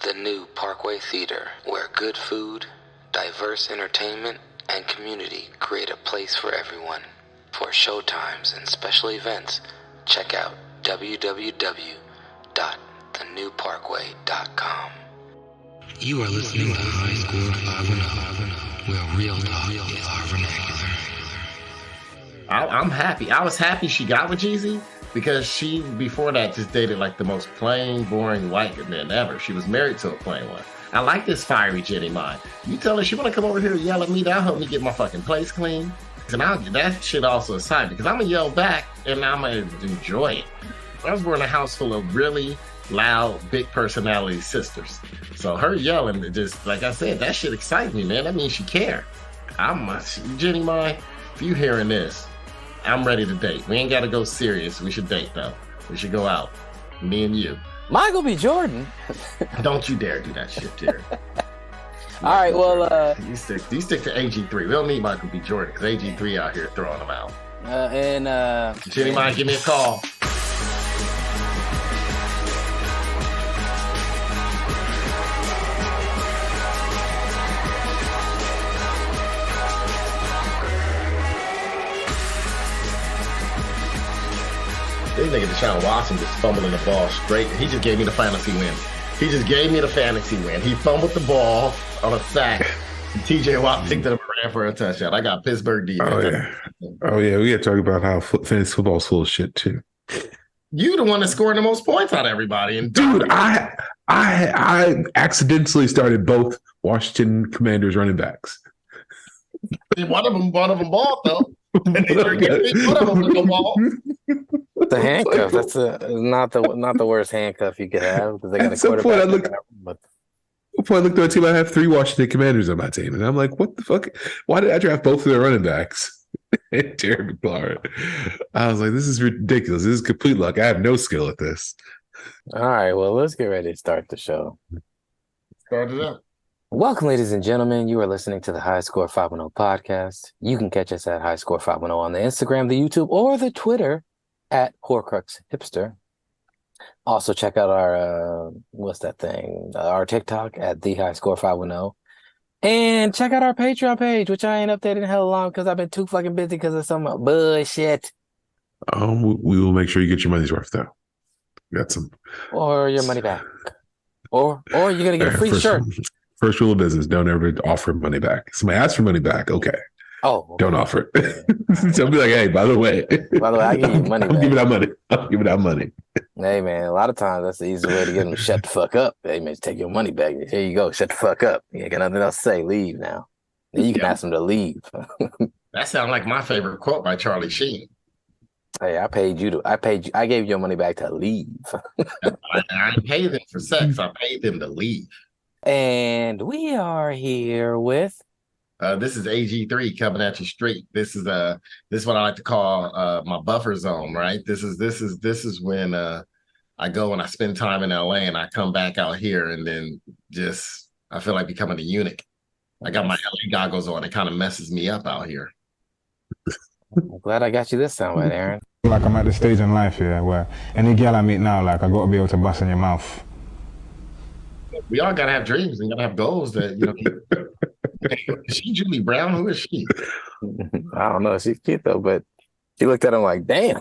the new Parkway Theater, where good food, diverse entertainment, and community create a place for everyone. For showtimes and special events, check out www.thenewparkway.com. You are listening to High Score 510, where real talk is our vernacular. I'm happy. I was happy she got with Jeezy because she, before that, just dated like the most plain, boring white man ever. She was married to a plain one. I like this fiery Jenny Mine. You tell her she want to come over here and yell at me, that'll help me get my fucking place clean. And that shit also aside because I'm going to yell back and I'm going to enjoy it. I was born in a house full of really loud, big personality sisters. So her yelling, just like I said, that shit excites me, man. That means she care. Jenny Mine, if you hearing this, I'm ready to date. We ain't got to go serious. We should date, though. We should go out. Me and you. Michael B. Jordan. Don't you dare do that shit, Terry. All right, well... You stick to AG3. We don't need Michael B. Jordan, because AG3 out here throwing them out. Jenny Mine, give me a call. This nigga Deshaun Watson just fumbling the ball straight. He just gave me the fantasy win. He fumbled the ball on a sack. TJ Watt picked it up and ran for a touchdown. I got Pittsburgh defense. Oh yeah. We got to talk about how fantasy football's full of shit too. You the one that scored the most points out of everybody. And dude, I accidentally started both Washington Commanders running backs. One of them balled though. One of them with the ball. The handcuff. That's not the worst handcuff you could have because they got a quarterback. I looked at my team. I have 3 Washington Commanders on my team, and I'm like, "What the fuck? Why did I draft both of their running backs?" And Terry McLaurin. I was like, "This is ridiculous. This is complete luck. I have no skill at this." All right, well, let's get ready to start the show. Start it up. Welcome, ladies and gentlemen. You are listening to the High Score 510 podcast. You can catch us at High Score 510 on the Instagram, the YouTube, or the Twitter at Horcrux Hipster. Also, check out our our TikTok at the High Score 510, and check out our Patreon page, which I ain't updated in hell long because I've been too fucking busy because of some bullshit. We will make sure you get your money's worth though. Got some, or your money back, or you're gonna get a free shirt. First rule of business: don't ever offer money back. Somebody asks for money back, okay. Oh, don't offer it. So be like, hey, by the way, I give you money. I'll give it out money. Hey man, a lot of times that's the easy way to get them to shut the fuck up. Hey man, take your money back. Here you go, shut the fuck up. You ain't got nothing else to say. Leave now. Then you can ask them to leave. That sounds like my favorite quote by Charlie Sheen. Hey, I gave you your money back to leave. I didn't pay them for sex. I paid them to leave. And we are here with. This is AG3 coming at you straight. This is what I like to call my buffer zone, right? This is when I go and I spend time in LA and I come back out here and then just I feel like becoming a eunuch. I got my LA goggles on. It kind of messes me up out here. I'm glad I got you this time, right, Aaron? Like I'm at the stage in life here where any girl I meet now, like I got to be able to bust in your mouth. We all gotta have dreams and gotta have goals that Is she Julie Brown? Who is she? I don't know. She's cute though, but she looked at him like, "Damn."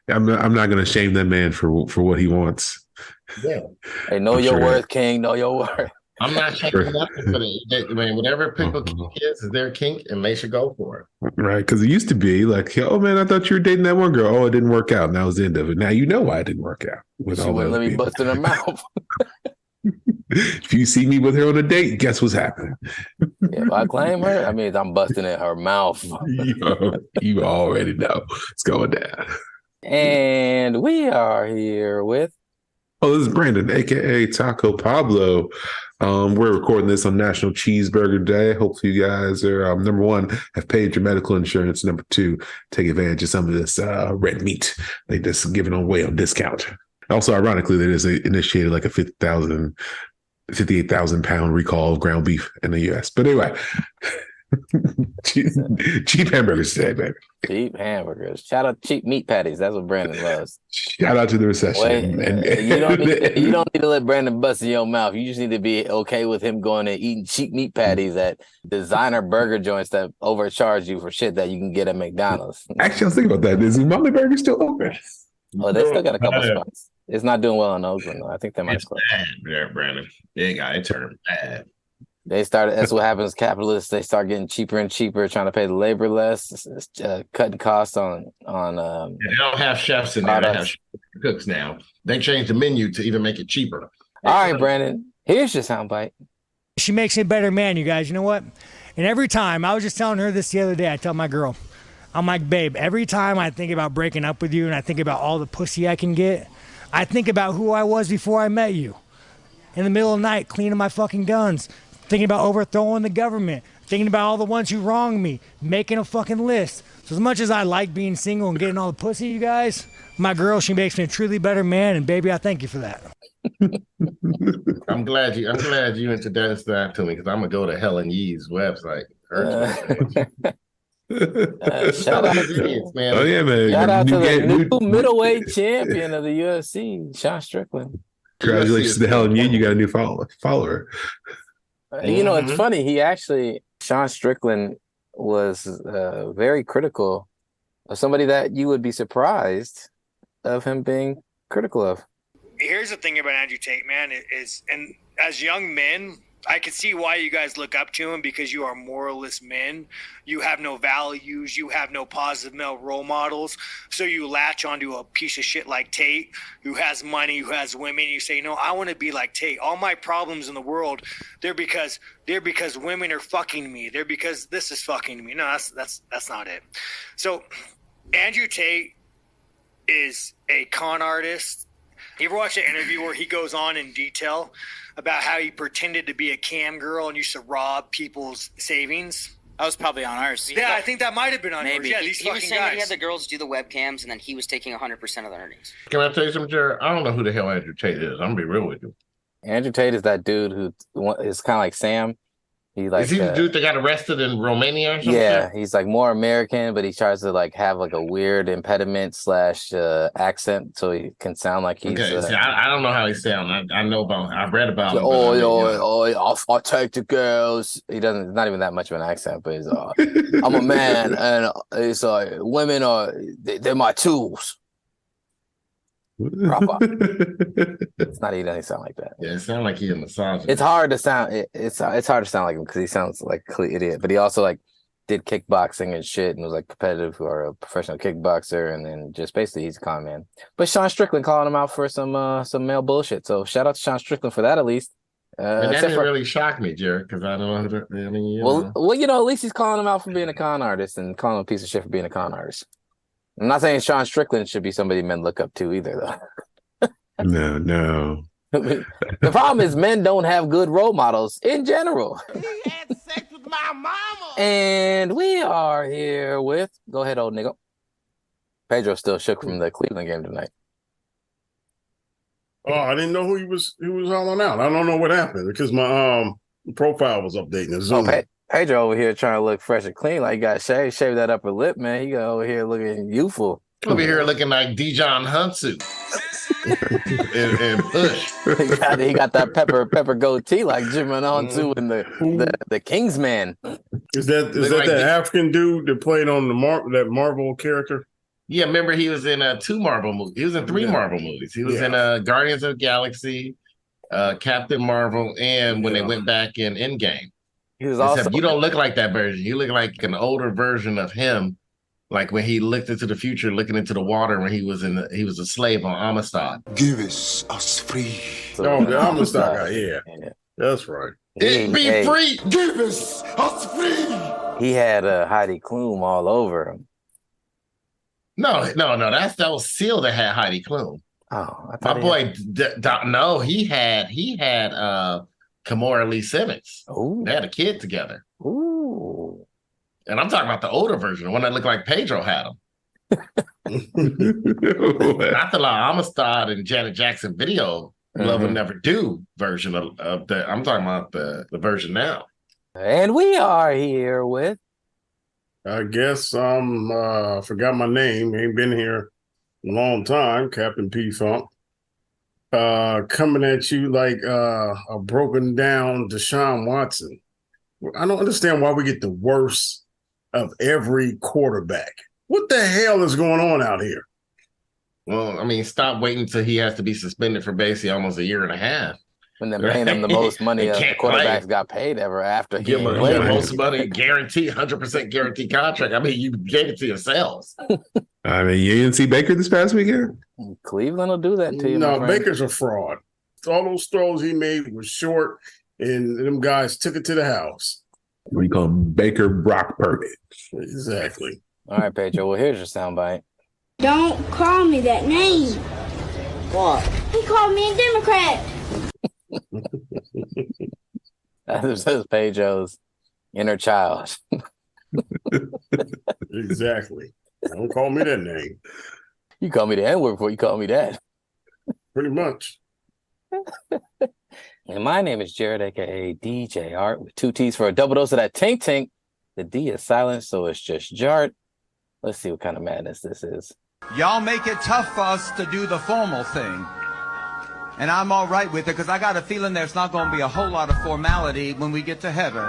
I'm not gonna shame that man for what he wants. Yeah. Hey, know your worth, King. Know your worth. I'm not checking nothing for them. Whatever people kink is their kink, and they should go for it. Right? Because it used to be like, "Oh man, I thought you were dating that one girl. Oh, it didn't work out. And that was the end of it. Now you know why it didn't work out." She wouldn't let me bust in her mouth. If you see me with her on a date, guess what's happening? Yeah, if I claim her, I mean I'm busting in her mouth. You already know it's going down. And we are here with. Oh, this is Brandon, aka Taco Pablo. We're recording this on National Cheeseburger Day. Hopefully, you guys are number 1, have paid your medical insurance. Number 2, take advantage of some of this red meat they just giving away on discount. Also, ironically, they just initiated like a 58,000 pound recall of ground beef in the U.S. But anyway, cheap hamburgers today, baby. Cheap hamburgers. Shout out cheap meat patties. That's what Brandon loves. Shout out to the recession. Wait, you don't need to let Brandon bust in your mouth. You just need to be okay with him going and eating cheap meat patties at designer burger joints that overcharge you for shit that you can get at McDonald's. Actually, I was thinking about that. Is Umami Burger still open? Oh, they still got a couple spots. It's not doing well in Oakland, though. I think they might close. Bad there, Brandon. It turned bad. They started. That's what happens. Capitalists. They start getting cheaper and cheaper, trying to pay the labor less, cutting costs on. They don't have chefs in there. They have cooks now. They changed the menu to even make it cheaper. All right, Brandon. Here's your soundbite. She makes me a better man, you guys. You know what? And every time, I was just telling her this the other day. I tell my girl, I'm like, babe. Every time I think about breaking up with you, and I think about all the pussy I can get, I think about who I was before I met you. In the middle of the night, cleaning my fucking guns. Thinking about overthrowing the government, thinking about all the ones who wronged me, making a fucking list. So as much as I like being single and getting all the pussy, you guys, my girl, she makes me a truly better man, and baby, I thank you for that. I'm glad you introduced that to me, because I'm gonna go to Helen Yee's website. Shout out to man. Oh yeah, man! Shout out to the new middleweight champion of the UFC, Sean Strickland. Congratulations to Helen Yee. You got a new follower. You know, it's funny. Sean Strickland was very critical of somebody that you would be surprised of him being critical of. Here's the thing about Andrew Tate, man, and as young men, I can see why you guys look up to him, because you are moralist men. You have no values. You have no positive male role models. So you latch onto a piece of shit like Tate, who has money, who has women. You say, no, I want to be like Tate. All my problems in the world, they're because women are fucking me. They're because this is fucking me. No, that's not it. So Andrew Tate is a con artist. You ever watch an interview where he goes on in detail about how he pretended to be a cam girl and used to rob people's savings? That was probably on ours. Yeah, I think that might have been on yours. Yeah, he was saying that he had the girls do the webcams, and then he was taking 100% of the earnings. Can I tell you something, Jared? I don't know who the hell Andrew Tate is. I'm gonna be real with you. Andrew Tate is that dude who is kind of like Sam. Is he the dude that got arrested in Romania or something? Yeah, he's like more American, but he tries to like have like a weird impediment / accent, so he can sound like he's. Okay, see, I don't know how he sounds. I know about. I've read about him. I'll take the girls. He doesn't. It's not even that much of an accent, but he's. I'm a man, and it's like women they're my tools. It's not. He doesn't sound like that. Yeah, it sounds like he's a misogynist. It's hard to sound. It's hard to sound like him because he sounds like a complete idiot. But he also like did kickboxing and shit, and was like competitive or a professional kickboxer, and then just basically he's a con man. But Sean Strickland calling him out for some male bullshit. So shout out to Sean Strickland for that at least. And that didn't really shock me, Jared, because I don't know. Well, at least he's calling him out for being a con artist and calling him a piece of shit for being a con artist. I'm not saying Sean Strickland should be somebody men look up to either, though. No. The problem is men don't have good role models in general. He had sex with my mama. And we are here with, go ahead, old nigga. Pedro still shook from the Cleveland game tonight. Oh, I didn't know who he was hauling out. I don't know what happened because my profile was updating. Zoom. Pedro over here trying to look fresh and clean, like he got shave that upper lip, man. He got over here looking youthful. Over here looking like Dijon Huntsu and Push. He got that pepper goatee like Jim Huntsu and the Kingsman. Is that like that African dude that played on that Marvel character? Yeah, remember he was in 2 Marvel movies. He was in 3 Marvel movies. He was in Guardians of the Galaxy, Captain Marvel, and when they went back in Endgame. He was also. You don't look like that version. You look like an older version of him, like when he looked into the future, looking into the water when he was a slave on Amistad. Give us free. Oh, the Amistad guy, yeah. That's right. It be free. Give us free. He had Heidi Klum all over him. No, that was Seal that had Heidi Klum. Oh, my boy. No, he had Kimora Lee Simmons. Ooh. They had a kid together. Ooh. And I'm talking about the older version, the one that looked like Pedro had him. Not the Amistad and Janet Jackson video, Love Will Never Do version of the. I'm talking about the version now. And we are here with. I guess forgot my name. Ain't been here a long time. Captain P Funk. Coming at you like a broken down Deshaun Watson. I don't understand why we get the worst of every quarterback. What the hell is going on out here? Well, I mean, stop waiting until he has to be suspended for basically almost a year and a half. When they're paying him the most money the quarterbacks got paid ever after he give him the most money, guaranteed, 100% guaranteed contract. I mean, you gave it to yourselves. I mean, you didn't see Baker this past weekend? Cleveland will do that to you. No, Baker's a fraud. All those throws he made were short, and them guys took it to the house. What do you call him? Baker Brock Purdy. Exactly. All right, Pedro. Well, here's your soundbite. Don't call me that name. What? He called me a Democrat. That says Pedro's inner child. Exactly. Don't call me that name. You call me the N-word before you call me that. Pretty much. And my name is Jared, a.k.a. DJarTT, with 2 T's for a double dose of that tink tink. The D is silent, so it's just Jart. Let's see what kind of madness this is. Y'all make it tough for us to do the formal thing. And I'm all right with it because I got a feeling there's not going to be a whole lot of formality when we get to heaven.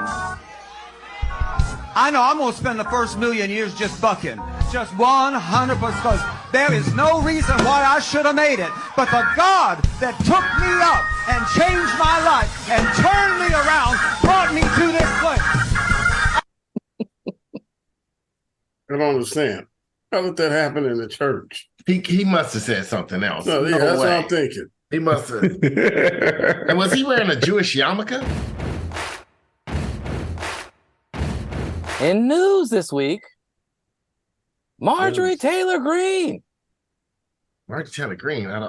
I know I'm going to spend the first million years just bucking. Just 100%. Because there is no reason why I should have made it. But the God that took me up and changed my life and turned me around brought me to this place. I don't understand. How did that happen in the church? He must have said something else. No, yeah, that's what I'm thinking. He must have. And was he wearing a Jewish yarmulke? In news this week, Marjorie Taylor Greene. Marjorie Taylor Greene. Out of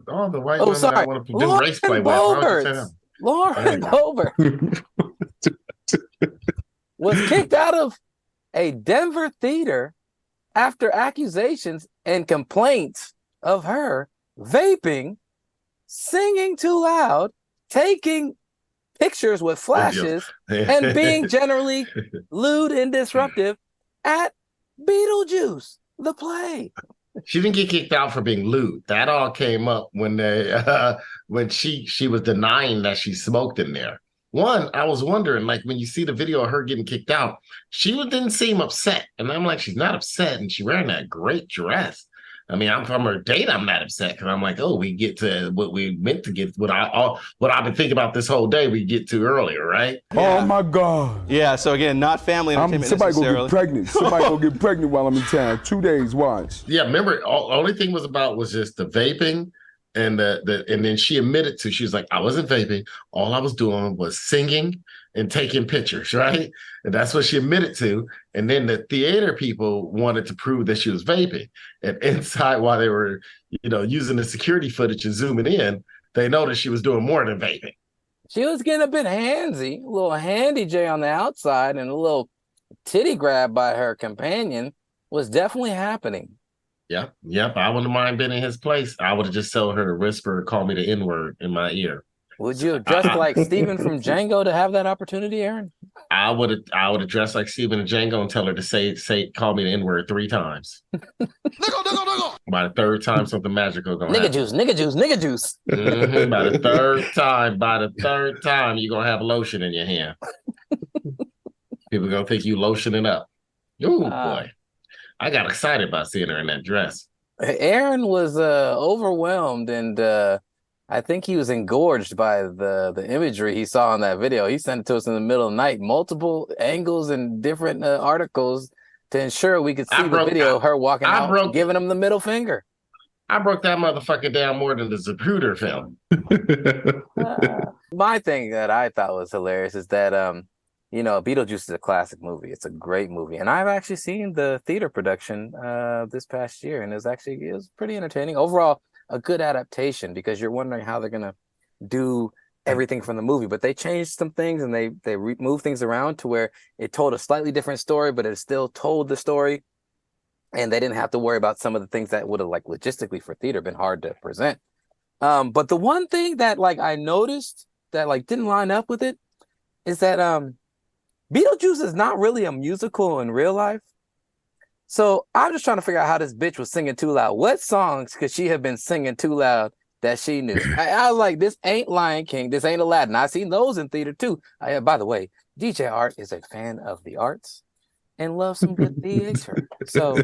all the white women sorry. I want to do race play with. Lauren Boebert was kicked out of a Denver theater after accusations and complaints of her vaping, singing too loud, taking pictures with flashes, and being generally lewd and disruptive at Beetlejuice, the play. She didn't get kicked out for being lewd. That all came up when she was denying that she smoked in there. One, I was wondering, like, when you see the video of her getting kicked out, she didn't seem upset. And I'm like, she's not upset. And she's wearing that great dress. I mean, I'm from her date. I'm not upset because I'm like, oh, we get to what we meant to get, what I've been thinking about this whole day, we get to earlier, right? Yeah. Oh, my God. Yeah, so again, not family entertainment somebody gonna get pregnant. Somebody gonna get pregnant while I'm in town. 2 days, watch. Yeah, remember, only thing was just the vaping. And and then she admitted she was like, I wasn't vaping. All I was doing was singing and taking pictures, right? And that's what she admitted to. And then the theater people wanted to prove that she was vaping. And inside, while they were, using the security footage and zooming in, they noticed she was doing more than vaping. She was getting a bit handsy, a little handy J on the outside, and a little titty grab by her companion was definitely happening. Yep. I wouldn't mind being in his place. I would have just told her to whisper, call me the N-word in my ear. Would you have dressed like Steven from Django to have that opportunity, Aaron? I would have dressed like Steven and Django and tell her to say, call me the N-word 3 times. By the third time, something magical gonna happen. Nigga juice. Mm-hmm. By the third time, you're gonna have lotion in your hand. People gonna think you lotioning up. Oh boy. I got excited by seeing her in that dress. Aaron was overwhelmed, and I think he was engorged by the imagery he saw in that video. He sent it to us in the middle of the night, multiple angles and different articles to ensure we could see the video of her walking out, giving him the middle finger. I broke that motherfucker down more than the Zapruder film. My thing that I thought was hilarious is that Beetlejuice is a classic movie. It's a great movie. And I've actually seen the theater production this past year, and it was pretty entertaining. Overall, a good adaptation, because you're wondering how they're going to do everything from the movie. But they changed some things, and they moved things around to where it told a slightly different story, but it still told the story. And they didn't have to worry about some of the things that would have, like, logistically for theater been hard to present. But the one thing that, like, I noticed that, like, didn't line up with it is that Beetlejuice is not really a musical in real life. So I'm just trying to figure out how this bitch was singing too loud. What songs could she have been singing too loud that she knew? I was like, this ain't Lion King. This ain't Aladdin. I've seen those in theater too. By the way, DJ Art is a fan of the arts and loves some good theater. So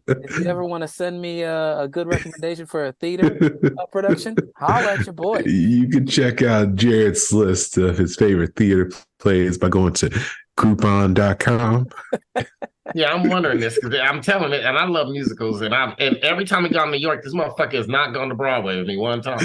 if you ever want to send me a good recommendation for a theater production, holla at your boy. You can check out Jared's list of his favorite theater plays by going to Groupon.com. Yeah, I'm wondering this because I'm telling it, and I love musicals, and every time we go to New York, this motherfucker has not gone to Broadway with me one time.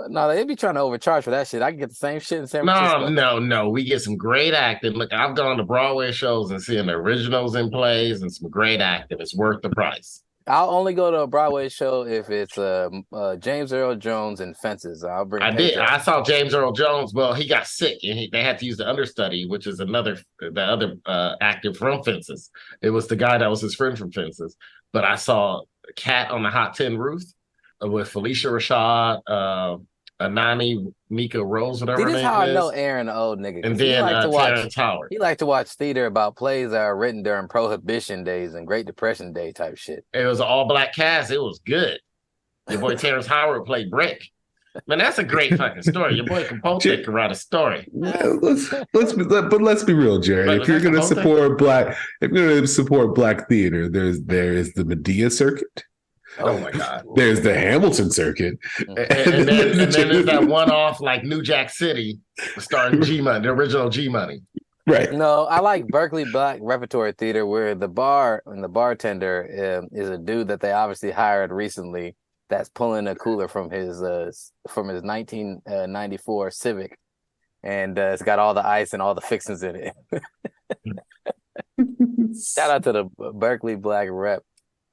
No, they be trying to overcharge for that shit. I can get the same shit in San Francisco. No. We get some great acting. Look, I've gone to Broadway shows and seen the originals in plays and some great acting. It's worth the price. I'll only go to a Broadway show if it's James Earl Jones and Fences. I saw James Earl Jones. Well, he got sick and they had to use the understudy, which is the other actor from Fences. It was the guy that was his friend from Fences. But I saw Cat on the Hot Tin Roof with Felicia Rashad, Anani Mika Rose, whatever her name is. This is how I know Aaron, the old nigga. And then Terrence Howard. He liked to watch theater about plays that are written during Prohibition days and Great Depression day type shit. It was an all-black cast. It was good. Your boy Terrence Howard played Brick. Man, that's a great fucking story. Your boy Capote can write a story. Let's be real, Jerry. If you're going to support black theater, there is the Medea circuit. Oh my God! There's the Hamilton circuit, and then there's that one-off like New Jack City, starring G Money, the original G Money. Right. No, I like Berkeley Black Repertory Theater, where the bar and the bartender is a dude that they obviously hired recently. That's pulling a cooler from his 1994 Civic, and it's got all the ice and all the fixings in it. Shout out to the Berkeley Black Rep.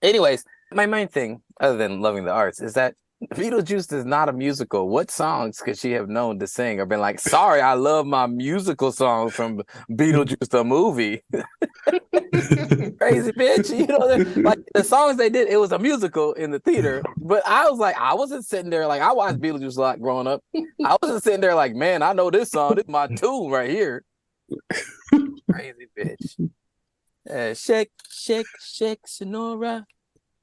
Anyways. My main thing, other than loving the arts, is that Beetlejuice is not a musical. What songs could she have known to sing or been like, sorry, I love my musical songs from Beetlejuice the movie? Crazy bitch. You know, like the songs they did, it was a musical in the theater. But I was like, I wasn't sitting there like, I watched Beetlejuice a lot growing up. I wasn't sitting there like, man, I know this song. This is my tune right here. Crazy bitch. Shake, shake, shake, Sonora.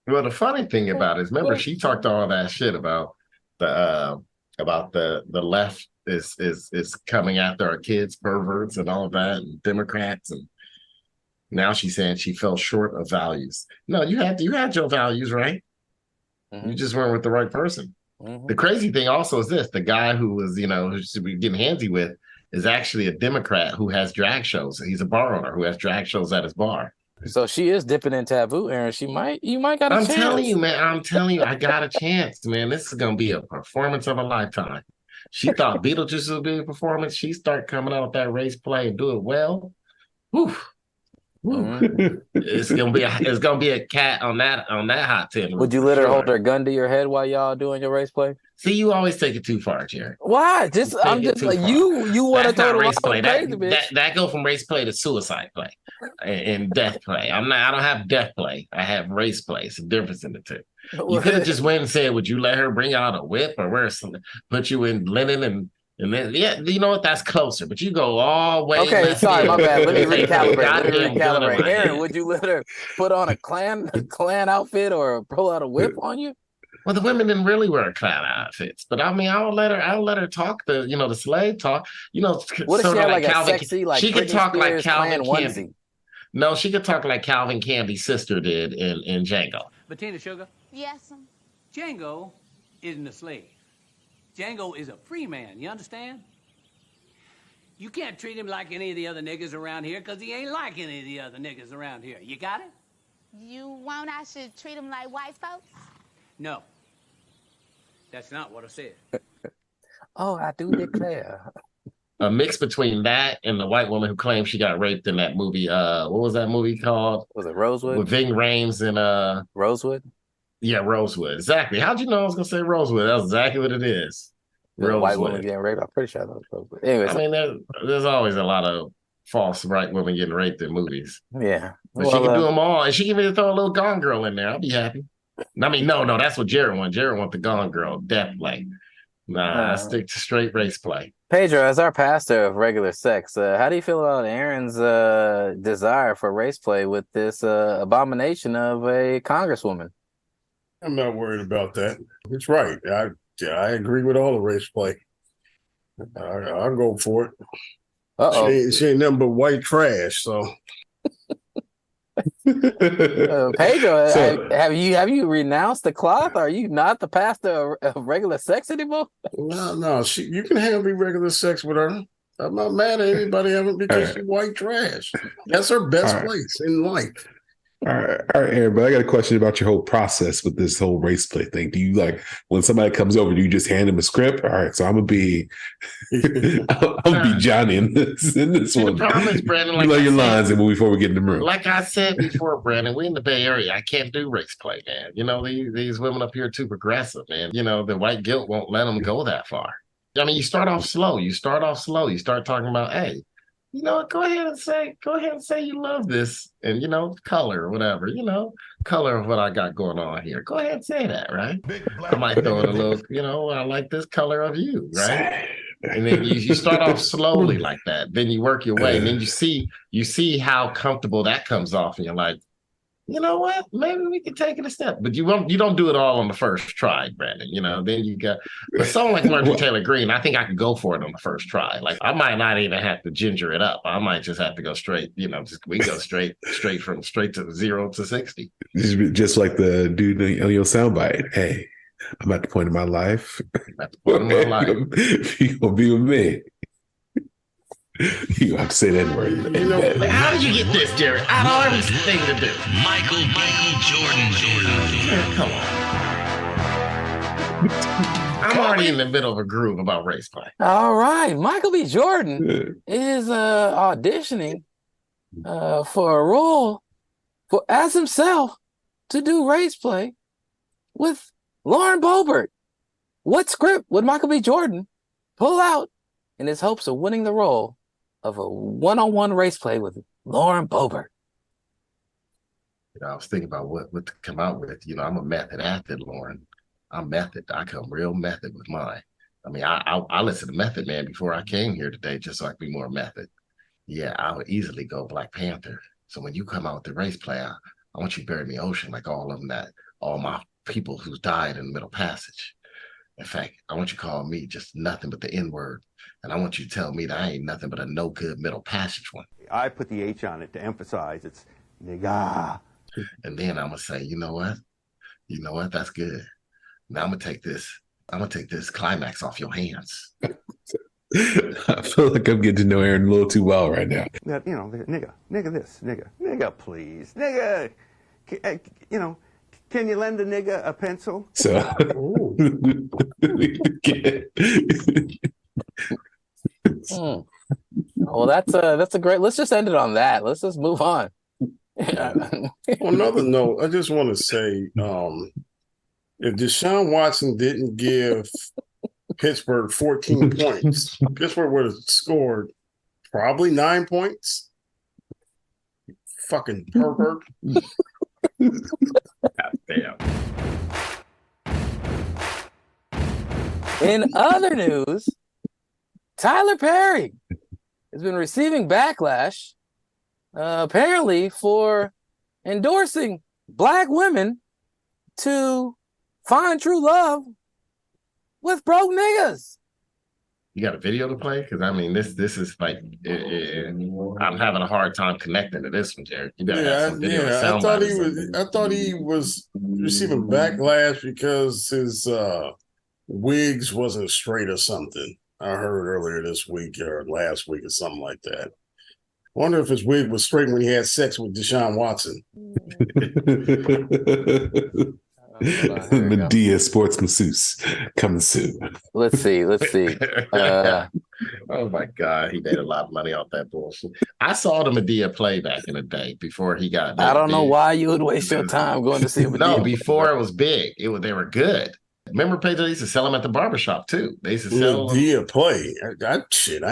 Well, the funny thing about it is, remember, she talked all that shit about the left is coming after our kids, perverts, and all of that, and Democrats, and now she's saying she fell short of values. No, you had your values, right? Mm-hmm. You just weren't with the right person. Mm-hmm. The crazy thing also is this: the guy who was, who should be getting handsy with, is actually a Democrat who has drag shows. He's a bar owner who has drag shows at his bar. So she is dipping in taboo, Aaron. You might got a chance. I'm telling you, man. I got a chance, man. This is gonna be a performance of a lifetime. She thought Beetlejuice would be a performance. She start coming out with that race play and do it well. Woo. Mm-hmm. It's gonna be a cat on that hot tin. Would you let her hold her gun to your head while y'all doing your race play? See, you always take it too far, Jerry. Why? I'm just like you want to throw race play. That go from race play to suicide play and death play. I don't have death play. I have race play. It's a difference in the two. You could have just went and said, "Would you let her bring out a whip or wear something? Put you in linen and then you know what? That's closer. But you go all way. Okay, sorry, my bad. Let me recalibrate. Aaron, would you let her put on a clan outfit or pull out a whip on you? Well, the women didn't really wear clown outfits, but I mean, I'll let her talk the slave talk. What if she had like a sexy, like she could talk like Calvin Candy. Onesie. No, she could talk like Calvin Candy's sister did in Django. Bettina Sugar? Yes. Django isn't a slave. Django is a free man, you understand? You can't treat him like any of the other niggas around here because he ain't like any of the other niggas around here. You got it? You want I should treat him like white folks? No. That's not what I said. Oh, I do declare. A mix between that and the white woman who claimed she got raped in that movie. What was that movie called? Was it Rosewood? With Ving Rhames and Rosewood? Yeah, Rosewood. Exactly. How'd you know I was gonna say Rosewood? That's exactly what it is. Rosewood. White woman getting raped. I'm pretty sure that was Rosewood. Anyways, I mean, there's always a lot of false white women getting raped in movies. Yeah. But she can do them all, and she can even throw a little Gone Girl in there. I'll be happy. I mean, no, that's what Jared wants. Jared wants the Gone Girl, death play. Nah, I stick to straight race play. Pedro, as our pastor of regular sex, how do you feel about Aaron's desire for race play with this abomination of a congresswoman? I'm not worried about that. It's right. I agree with all the race play. I'll go for it. She ain't nothing but white trash, so. Pedro, have you renounced the cloth? Are you not the pastor of regular sex anymore? No. You can have regular sex with her. I'm not mad at anybody having because she's white trash. That's her best place in life. All right, Aaron, but I got a question about your whole process with this whole race play thing. Do you like when somebody comes over, do you just hand them a script? All right, so I'm gonna be Johnny in this one. The problem is, Brandon, you know your lines before we get in the room. Like I said before, Brandon, we in the Bay Area. I can't do race play, man. You know, these women up here are too progressive, man. You know, the white guilt won't let them go that far. I mean, you start off slow. You start talking about, hey, you know, go ahead and say you love this and, you know, color or whatever, you know, color of what I got going on here. Go ahead and say that, right? I might throw in a little, you know, I like this color of you, right? And then you start off slowly like that. Then you work your way and then you see how comfortable that comes off and you're like, you know what? Maybe we can take it a step. But you don't do it all on the first try, Brandon. You know, then you got but someone like Marjorie Taylor Greene, I think I could go for it on the first try. Like I might not even have to ginger it up. I might just have to go straight, you know, we go straight to 0 to 60. Just like the dude on your soundbite. Hey, I'm at the point in my life. You gonna be with me. You have to say that word. You know, how did you get this, Jerry? Out of everything to do. Michael B. Jordan. Come on. I'm already in the middle of a groove about race play. All right. Michael B. Jordan is auditioning for a role as himself to do race play with Lauren Boebert. What script would Michael B. Jordan pull out in his hopes of winning the role of a one-on-one race play with Lauren Boebert? You know, I was thinking about what to come out with. You know, I'm a method actor, Lauren. I'm method. I come real method with mine. I mean, I listened to Method Man before I came here today just so I could be more method. Yeah, I would easily go Black Panther. So when you come out with the race play, I want you to bury me ocean like all my people who died in the Middle Passage. In fact, I want you to call me just nothing but the N-word. And I want you to tell me that I ain't nothing but a no good Middle Passage one. I put the H on it to emphasize it's nigga. And then I'm going to say, you know what? That's good. Now I'm going to take this climax off your hands. I feel like I'm getting to know Aaron a little too well right now. That, you know, nigga this, nigga please, nigga, you know, can you lend a nigga a pencil? So, Well, that's a great. Let's just end it on that. Let's just move on. On another note, I just want to say, if Deshaun Watson didn't give Pittsburgh 14 points, Pittsburgh would have scored probably 9 points. Fucking pervert. God damn. In other news, Tyler Perry has been receiving backlash, apparently for endorsing Black women to find true love with broke niggas. You got a video to play? Because I mean, this is like, I'm having a hard time connecting to this one, Jared. You gotta have some video. I thought he was receiving backlash because his wigs wasn't straight or something. I heard earlier this week or last week or something like that. I wonder if his wig was straight when he had sex with Deshaun Watson. Medea Sports Masseuse coming soon. Let's see. Oh my God, he made a lot of money off that bullshit. I saw the Medea play back in the day before he got. I don't know why you would waste your time going to see a Medea. No, before it was big, they were good. Remember, Pedro, they used to sell them at the barbershop too. They used to sell Medea play. I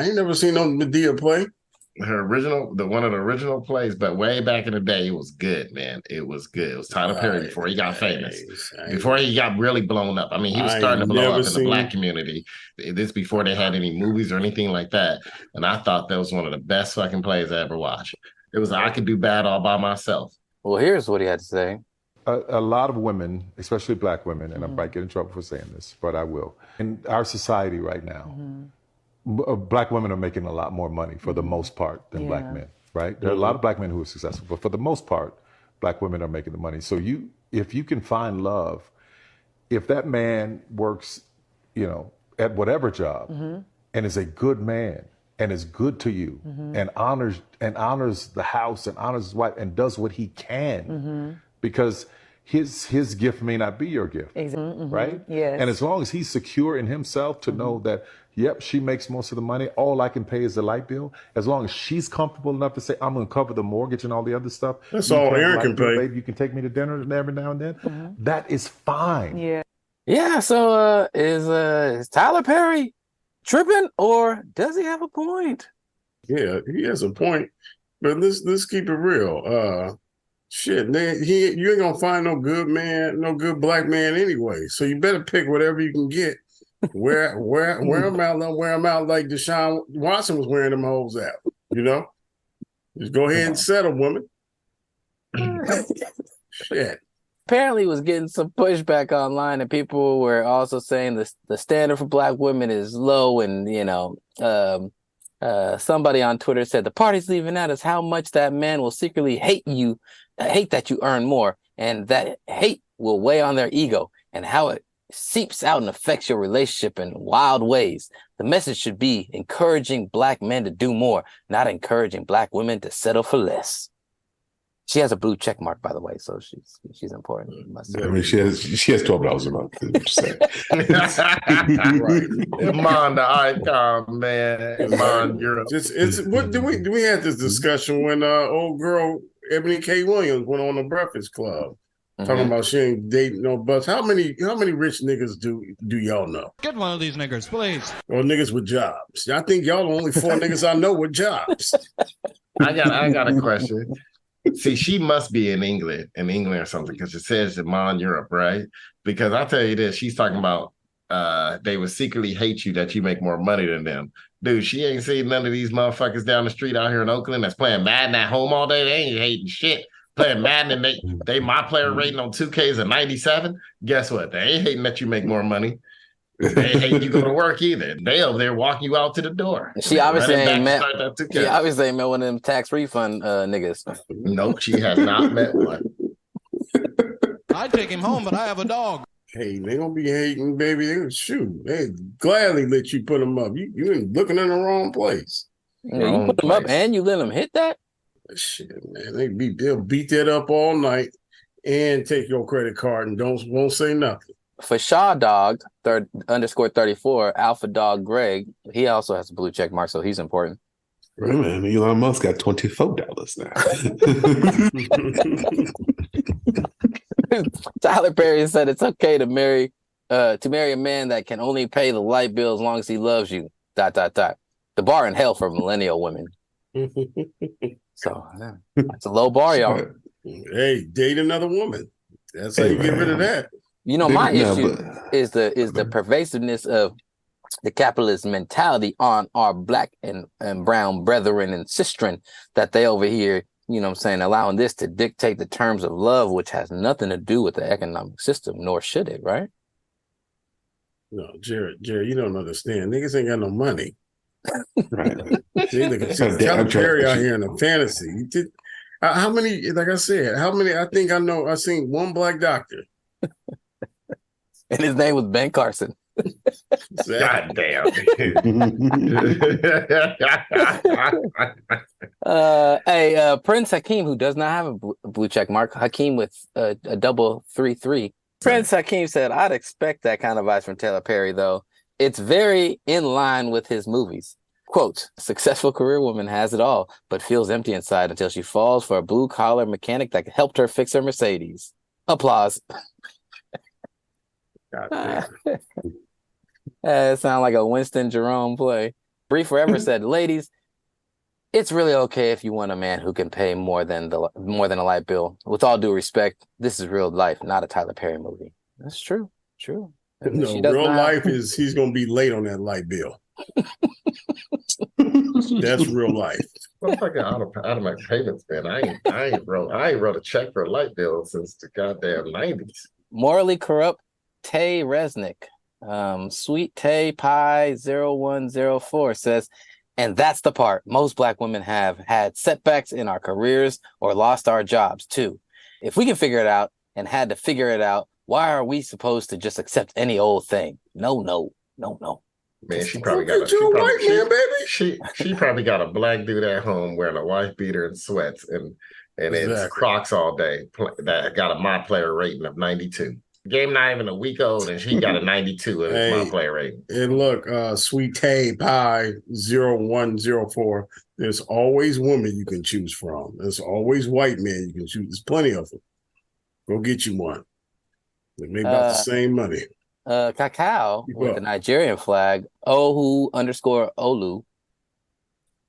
ain't never seen no Medea play. one of the original plays, but way back in the day, it was good, man. It was good. It was Tyler Perry before he got famous, before he got really blown up. I mean, he was starting to blow up in the Black community. This before they had any movies or anything like that. And I thought that was one of the best fucking plays I ever watched. It was I Could Do Bad All By Myself. Well, here's what he had to say. A lot of women, especially Black women, and I might get in trouble for saying this, but I will. In our society right now, Black women are making a lot more money for the most part than Black men, right? There are a lot of Black men who are successful, but for the most part, Black women are making the money. So if you can find love, if that man works, at whatever job and is a good man and is good to you and honors the house and honors his wife and does what he can, because his gift may not be your gift, right? Yes. And as long as he's secure in himself to know that, yep, she makes most of the money, all I can pay is the light bill, as long as she's comfortable enough to say, I'm going to cover the mortgage and all the other stuff. That's all Aaron can pay. Baby, you can take me to dinner every now and then. That is fine. Yeah, so is Tyler Perry tripping, or does he have a point? Yeah, he has a point. But let's keep it real. Shit, you ain't gonna find no good man, no good Black man anyway. So you better pick whatever you can get. Wear them out like Deshaun Watson was wearing them hoes out. Just go ahead and settle, woman. Shit. Apparently was getting some pushback online, and people were also saying the standard for Black women is low, and somebody on Twitter said the party's leaving out is how much that man will secretly hate that you earn more, and that hate will weigh on their ego, and how it seeps out and affects your relationship in wild ways. The message should be encouraging Black men to do more, not encouraging Black women to settle for less. She has a blue check mark, by the way, so she's important. I mean, she has $12 a month. Right. Iman, the icon, man. Iman, Europe. What do we had this discussion when old girl Ebony K. Williams went on the Breakfast Club talking about she ain't dating no butts. How many rich niggas do y'all know? Get one of these niggers, please. Or niggas with jobs. I think y'all the only 4 niggas I know with jobs. I got a question. See, she must be in England or something, because it says Iman, Europe, right? Because I'll tell you this, she's talking about they would secretly hate you that you make more money than them. Dude, she ain't seen none of these motherfuckers down the street out here in Oakland that's playing Madden at home all day. They ain't hating shit. Playing Madden, and they my player rating on 2K is a 97. Guess what? They ain't hating that you make more money. They ain't hating you go to work either. They over there walking you out to the door. She obviously ain't met one of them tax refund niggas. Nope, she has not met one. I'd take him home, but I have a dog. Hey, they gonna be hating, baby. They gladly let you put them up. You ain't looking in the wrong place. Yeah, you put them up and you let them hit that? Shit, man. They'll beat that up all night and take your credit card and won't say nothing. For Shaw Dog _34, Alpha Dog Greg, he also has a blue check mark, so he's important. Right, man. Elon Musk got $24 now. Tyler Perry said it's okay to marry a man that can only pay the light bill as long as he loves you. ... The bar in hell for millennial women. So that's a low bar, y'all. Hey, date another woman. That's how you get rid of that. My issue is the pervasiveness of the capitalist mentality on our Black and brown brethren and sistren, that they over here, allowing this to dictate the terms of love, which has nothing to do with the economic system, nor should it, right? No, Jared, you don't understand. Niggas ain't got no money. Right. Tyler Perry out here in a fantasy. How many, like I said, I think I know, I've seen one Black doctor. And his name was Ben Carson. God damn. Prince Hakeem, who does not have a blue check mark, Hakeem with a 333. Prince Hakeem said, I'd expect that kind of advice from Tyler Perry, though. It's very in line with his movies. Quote, successful career woman has it all, but feels empty inside until she falls for a blue-collar mechanic that helped her fix her Mercedes. Applause. It sounds like a Winston Jerome play. Bree Forever said, ladies, It's really okay if you want a man who can pay more than a light bill. With all due respect, this is real life, not a Tyler Perry movie. That's true. True. No, real life is he's gonna be late on that light bill. That's real life. I'm fucking automatic payments, man. I ain't wrote a check for a light bill since the goddamn 90s. Morally corrupt Tay Resnick. Sweet Tay Pie 0104 says, and that's the part. Most Black women have had setbacks in our careers or lost our jobs too. If we can figure it out and had to figure it out, why are we supposed to just accept any old thing? No. Man, she probably got she probably got a black dude at home wearing a wife beater and sweats and it's Crocs all day. That got a my player rating of 92. Game not even a week old, and she got a 92 in my player rating. And look, Sweet Tay Pie 0104. There's always women you can choose from. There's always white men you can choose. There's plenty of them. Go get you one. They make about the same money. Cacao with the Nigerian flag, Ohu_Olu.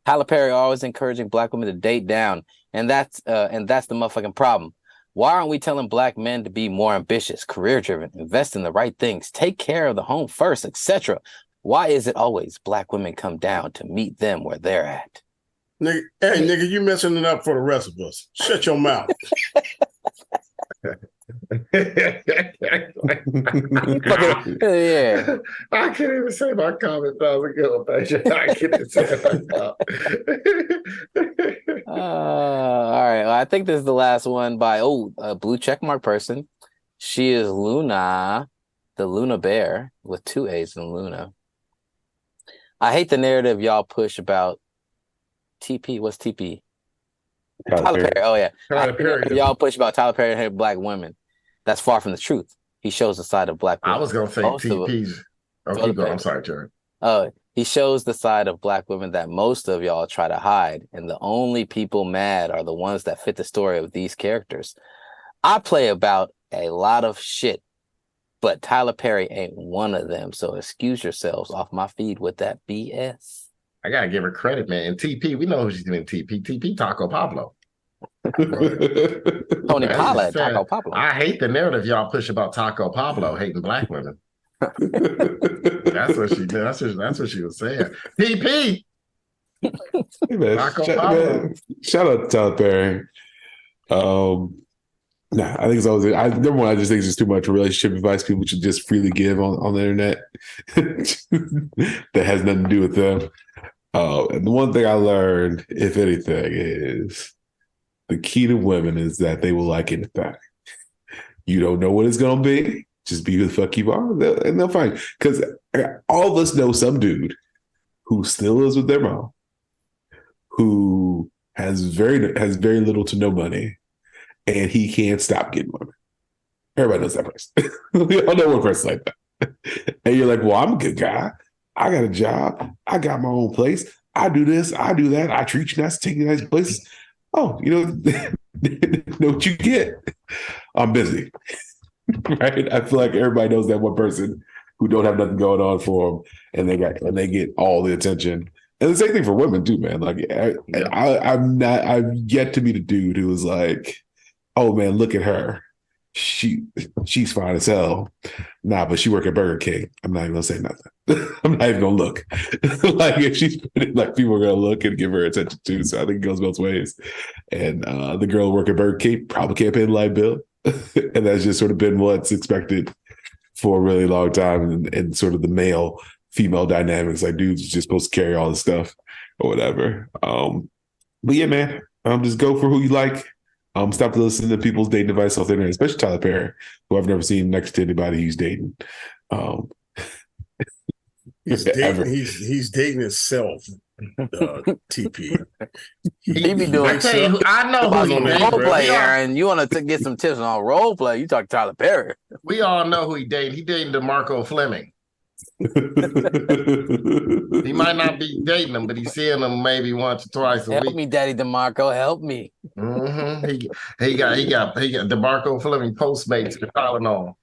Tyler Perry always encouraging Black women to date down, and that's the motherfucking problem. Why aren't we telling Black men to be more ambitious, career-driven, invest in the right things, take care of the home first, etc.? Why is it always Black women come down to meet them where they're at? Nigga, you messing it up for the rest of us. Shut your mouth. Yeah. I can't even say my comment. That was a good one, Patrick. I can't even say it myself. All right. Well, I think this is the last one by a blue checkmark person. She is Luna, the Luna Bear with 2 A's in Luna. I hate the narrative y'all push about TP. What's TP? Tyler Perry. Oh yeah. Y'all push about Tyler Perry and Black women. That's far from the truth. He shows the side of Black women. I was gonna say TP's. Oh, keep going. I'm sorry, Jerry. He shows the side of Black women that most of y'all try to hide, and the only people mad are the ones that fit the story of these characters. I play about a lot of shit, but Tyler Perry ain't one of them. So excuse yourselves off my feed with that BS. I gotta give her credit, man. And TP, we know who she's doing. TP Taco Pablo. Tony Pollard, Taco Pablo. I hate the narrative y'all push about Taco Pablo hating Black women. That's what she did. That's what she was saying. TP. Hey man, shout out to Tyler Perry. I think it's always. Number one, I just think it's just too much relationship advice people should just freely give on the internet that has nothing to do with them. And the one thing I learned, if anything, is the key to women is that they will like anything. You don't know what it's going to be. Just be who the fuck you are, and they'll find. Because all of us know some dude who still lives with their mom, who has very little to no money, and he can't stop getting women. Everybody knows that person. We all know one person like that. And you're like, well, I'm a good guy. I got a job. I got my own place. I do this. I do that. I treat you nice, take you nice places. Oh, know what you get? I'm busy. Right? I feel like everybody knows that one person who don't have nothing going on for them, and they get all the attention. And the same thing for women too, man. Like I've yet to meet a dude who was like, oh man, look at her. She's fine as hell. Nah, but she work at Burger King. I'm not even gonna say nothing. I'm not even gonna look. Like if she's like, people are gonna look and give her attention too. So I think it goes both ways. And the girl who work at Burger King probably can't pay the light bill. And that's just sort of been what's expected for a really long time. And sort of the male female dynamics, like dudes are just supposed to carry all this stuff or whatever. But yeah, man, just go for who you like. Stop listening to people's dating advice off the internet, especially Tyler Perry, who I've never seen next to anybody he's dating. He's dating himself. TP. He be doing. I know who he dating. Role play, Aaron. You want to get some tips on role play? You talk Tyler Perry. We all know who he dating. He dating DeMarco Fleming. He might not be dating him, but he's seeing him maybe once or twice a week. Help me, Daddy DeMarco. Help me. Mm-hmm. He got DeMarco Fleming Postmates for Tylenol.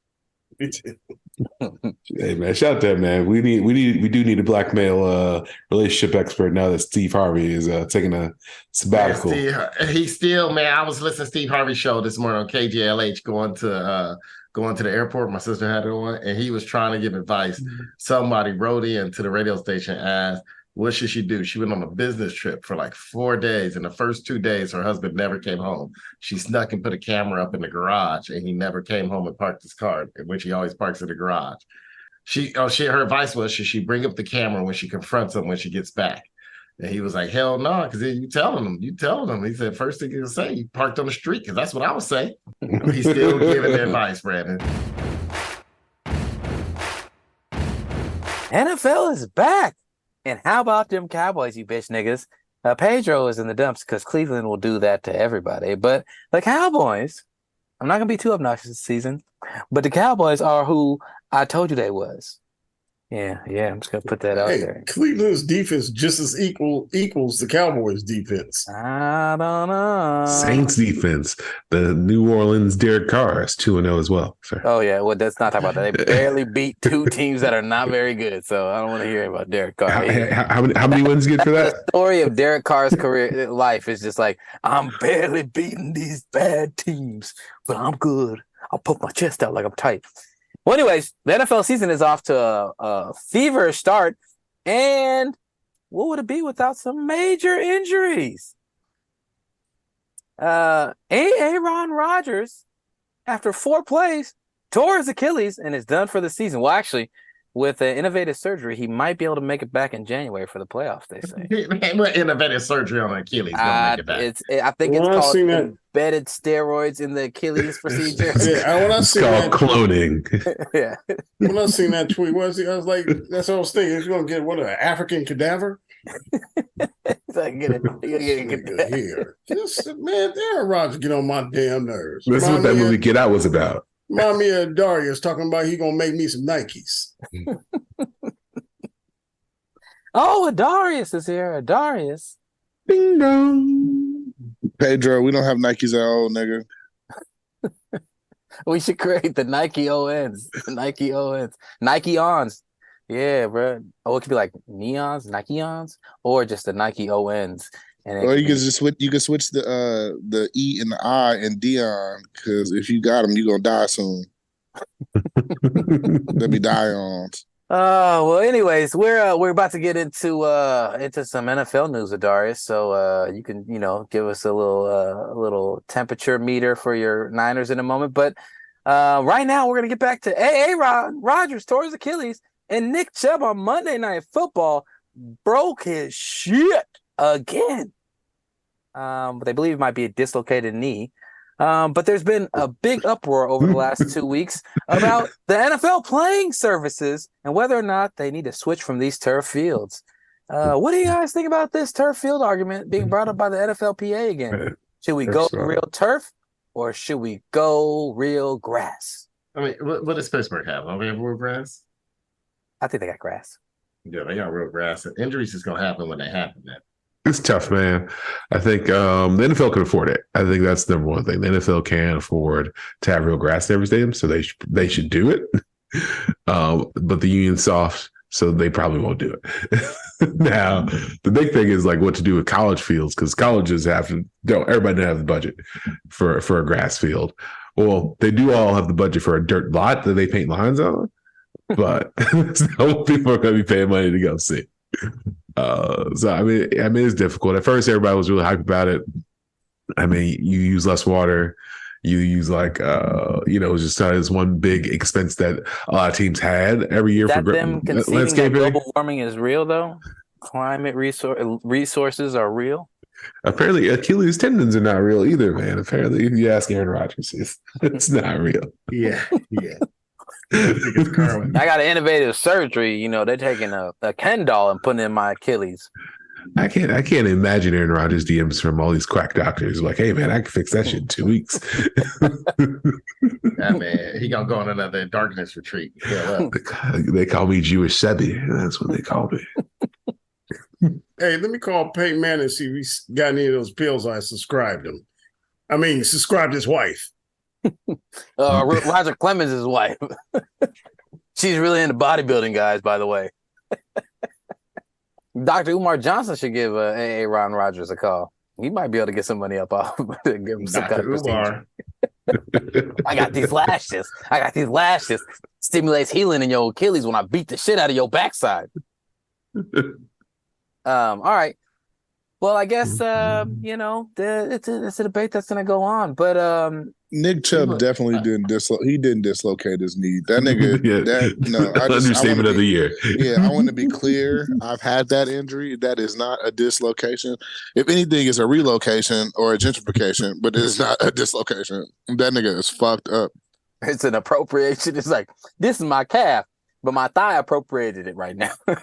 Hey man, shout out to that man. We do need a black male relationship expert now that Steve Harvey is taking a sabbatical. He still, man. I was listening to Steve Harvey's show this morning on KJLH going to the airport. My sister had it on, and he was trying to give advice. Somebody wrote in to the radio station and asked, what should she do? She went on a business trip for like 4 days. And the first 2 days, her husband never came home. She snuck and put a camera up in the garage, and he never came home and parked his car, which he always parks in the garage. Her advice was, should she bring up the camera when she confronts him when she gets back? And he was like, hell no, because you telling him. He said, first thing he'll say, he parked on the street, because that's what I would say. He's still giving the advice, Brandon. NFL is back. And how about them Cowboys, you bitch niggas? Pedro is in the dumps because Cleveland will do that to everybody. But the Cowboys, I'm not going to be too obnoxious this season, but the Cowboys are who I told you they was. Yeah, I'm just going to put that out there. Cleveland's defense just as equals the Cowboys' defense. I don't know. Saints defense. The New Orleans Derek Carr is 2-0 as well. Sorry. Oh, yeah. Well, let's not talk about that. They barely beat two teams that are not very good, so I don't want to hear about Derek Carr. How many wins you get for that? The story of Derek Carr's career life is just like, I'm barely beating these bad teams, but I'm good. I'll put my chest out like I'm tight. Well, anyways, the NFL season is off to a feverish start, and what would it be without some major injuries? Aaron Rodgers, after 4 plays, tore his Achilles and is done for the season. Well, actually, with an innovative surgery, he might be able to make it back in January for the playoffs, they say. What innovative surgery on the Achilles gonna make it back? I think it's called embedded steroids in the Achilles procedure. When I it's called cloning. Yeah. When I seen that tweet, I was like, that's what I was thinking. He's going to get an African cadaver? He's like, get it here. Man, Aaron Rodgers get on my damn nerves. That's what that movie Get Out was about. Remind me of Darius talking about he gonna make me some Nikes. Oh, Darius is here. Darius. Ding dong. Pedro, we don't have Nikes at all, nigga. We should create the Nike ONs. Nike ONs. Nike ons. Yeah, bro. Oh, it could be like neons, Nike-ons, or just the Nike ONs. Or you can just switch. You can switch the E and the I and Dion, because if you got them, you're gonna die soon. They'll be die-ons. Well, anyways, we're about to get into some NFL news, Darius. So you can give us a little temperature meter for your Niners in a moment. But right now we're gonna get back to Aaron Rodgers tore his Achilles, and Nick Chubb on Monday Night Football broke his shit again. But they believe it might be a dislocated knee. But there's been a big uproar over the last 2 weeks about the NFL playing services and whether or not they need to switch from these turf fields. What do you guys think about this turf field argument being brought up by the NFLPA again? Should we go real turf or should we go real grass? I mean, what does Pittsburgh have? Don't they have real grass? I think they got grass. Yeah, they got real grass. Injuries is going to happen when they happen, man. It's tough, man. I think the NFL can afford it. I think that's the number one thing. The NFL can afford to have real grass in every stadium, so they should do it. But the union's soft, so they probably won't do it. Now, the big thing is like what to do with college fields, because colleges everybody don't have the budget for a grass field. Well, they do all have the budget for a dirt lot that they paint lines on, but some people are going to be paying money to go see. So I mean, it's difficult. At first, everybody was really hyped about it. I mean, you use less water. You use just this one big expense that a lot of teams had every year for them conceding that global warming is real, though. Climate resources are real. Apparently, Achilles tendons are not real either, man. Apparently, if you ask Aaron Rodgers, it's not real. Yeah. I got an innovative surgery. They're taking a Ken doll and putting it in my Achilles. I can't imagine Aaron Rodgers DMs from all these quack doctors like, hey man, I can fix that shit in 2 weeks. That man, he gonna go on another darkness retreat. They call me Jewish Sebi. That's what they call me. Hey, let me call Peyton Manning and see if he's got any of those pills I subscribed him. Subscribed his wife. Roger Clemens' wife. She's really into bodybuilding, guys, by the way. Dr. Umar Johnson should give A.A. Ron Rodgers a call. He might be able to get some money up off give him some kind of procedure. I got these lashes. Stimulates healing in your Achilles when I beat the shit out of your backside. All right. Well, I guess it's a debate that's gonna go on. But Nick Chubb definitely didn't dislocate his knee. That nigga, understatement of the year. Yeah, I want to be clear. I've had that injury. That is not a dislocation. If anything, it's a relocation or a gentrification, but it's not a dislocation. That nigga is fucked up. It's an appropriation. It's like, this is my calf, but my thigh appropriated it right now. I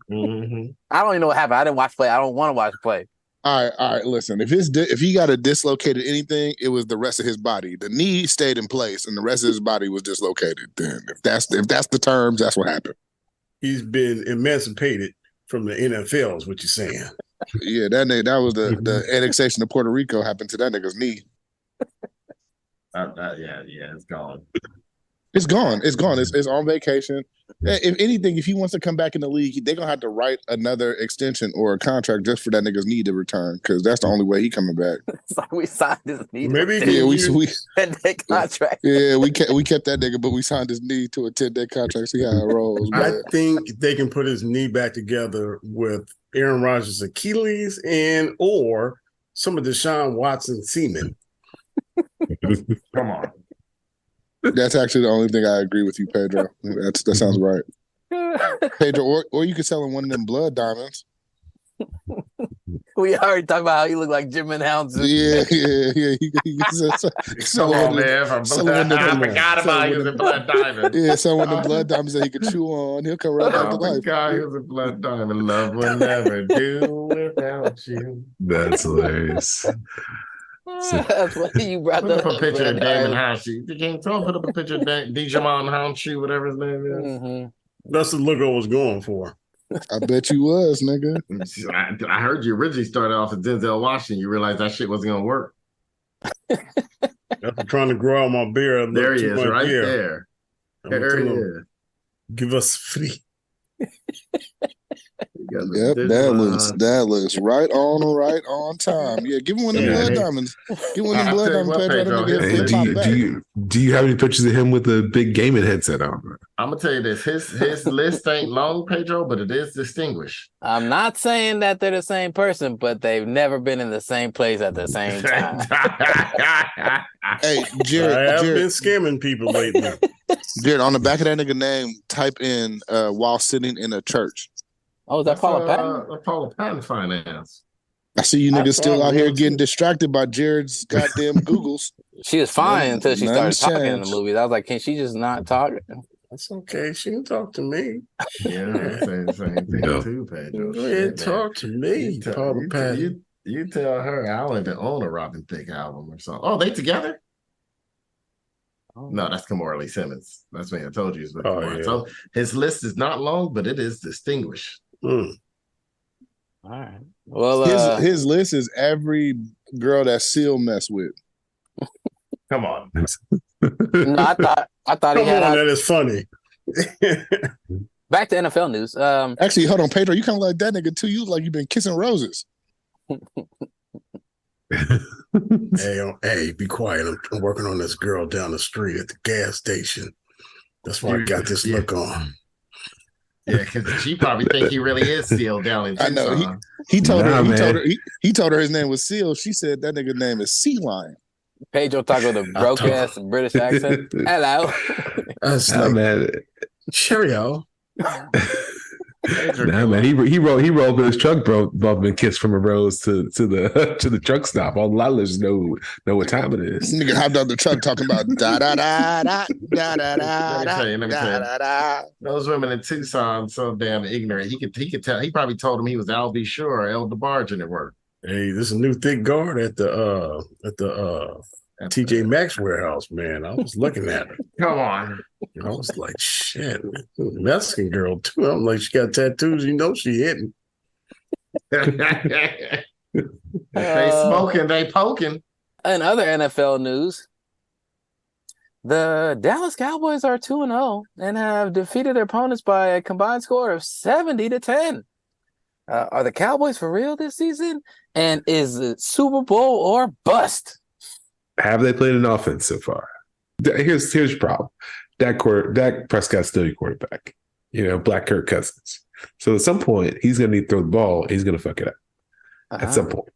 don't even know what happened. I didn't watch play. I don't want to watch play. All right. Listen, if he got a dislocated anything, it was the rest of his body. The knee stayed in place, and the rest of his body was dislocated. Then, if that's the terms, that's what happened. He's been emancipated from the NFL, is what you're saying. Yeah, that was the annexation of Puerto Rico happened to that nigga's knee. It's gone. It's gone. It's on vacation. If anything, if he wants to come back in the league, they're gonna have to write another extension or a contract just for that nigga's knee to return, because that's the only way he coming back. It's like we signed his knee. Maybe we 10-day contract. Yeah, we kept that nigga, but we signed his knee to a 10-day contract. See how it rolls. I think they can put his knee back together with Aaron Rodgers' Achilles or some of Deshaun Watson semen. Come on. That's actually the only thing I agree with you, Pedro. That sounds right. Pedro, or you could sell him one of them blood diamonds. We already talked about how he looked like Jim and Hounds. Yeah. Come on, man. I forgot about he was in blood diamond. Yeah, so one of the blood diamonds that he could chew on, he'll come right back to life. Guy who's a blood diamond. Love will never do without you. That's hilarious. That's what you brought put up a picture of Damon Houndshoe. You can't put up a picture of Dijamon Houndshoe, whatever his name is. Mm-hmm. That's the look I was going for. I bet you was, nigga. I heard you originally started off as Denzel Washington. You realized that shit wasn't gonna work. After trying to grow out my beard, there he is, right there. There he is. Give us free. Yep, that looks right on time. Yeah, give him one of them blood diamonds. Give him one of them blood diamonds, Pedro. Do you have any pictures of him with a big gaming headset on? I'm gonna tell you this: his list ain't long, Pedro, but it is distinguished. I'm not saying that they're the same person, but they've never been in the same place at the same time. Hey, Jared, I have been scamming people lately. Jared, on the back of that nigga name, type in while sitting in a church. Oh, is that Paula Patton? Paula Patton finance. I see you niggas still out here getting distracted by Jared's goddamn Googles. She was fine until she started talking in the movies. I was like, can she just not talk? That's okay. She can talk to me. Yeah, I'm saying the same thing too, Pedro. Go ahead, talk to me, Paula Patton. You tell her I don't even own a Robin Thicke album or something. Oh, they together? Oh. No, that's Kamora Lee Simmons. That's me. I told you. So his list is not long, but it is distinguished. All right. Well, his list is every girl that Seal mess with. Come on. No, I thought he had. That is funny. Back to NFL news. Actually, hold on, Pedro. You kind of like that nigga too. You look like you've been kissing roses. Hey, be quiet. I'm working on this girl down the street at the gas station. That's why I got this look on. Yeah, because she probably think he really is Seal down in Tucson. I know. He told her his name was Seal. She said that nigga's name is Sea Lion. Pedro talking with a broke ass British accent. Hello. That's man. Cheerio. Nah, man, he rolled with his truck, bro. Been kissed from a rose to the truck stop. All the listeners know what time it is. This nigga hopped out the truck talking about da da da da da da da. Let me tell you. Those women in Tucson so damn ignorant. He could tell. He probably told him he was Al B. Sure or El DeBarge at work. Hey, this is a new thick guard at the TJ Maxx warehouse, man. I was looking at her. Come on. I was like, shit, Mexican girl too. I'm like, she got tattoos. You know she hitting. They smoking, they poking. In other NFL news, The Dallas Cowboys are 2-0 and have defeated their opponents by a combined score of 70-10. Are the Cowboys for real this season? And is it Super Bowl or bust? Have they played an offense so far? Here's your problem. Dak Prescott's still your quarterback. Black Kirk Cousins. So at some point, he's going to need to throw the ball. And he's going to fuck it up. At some point.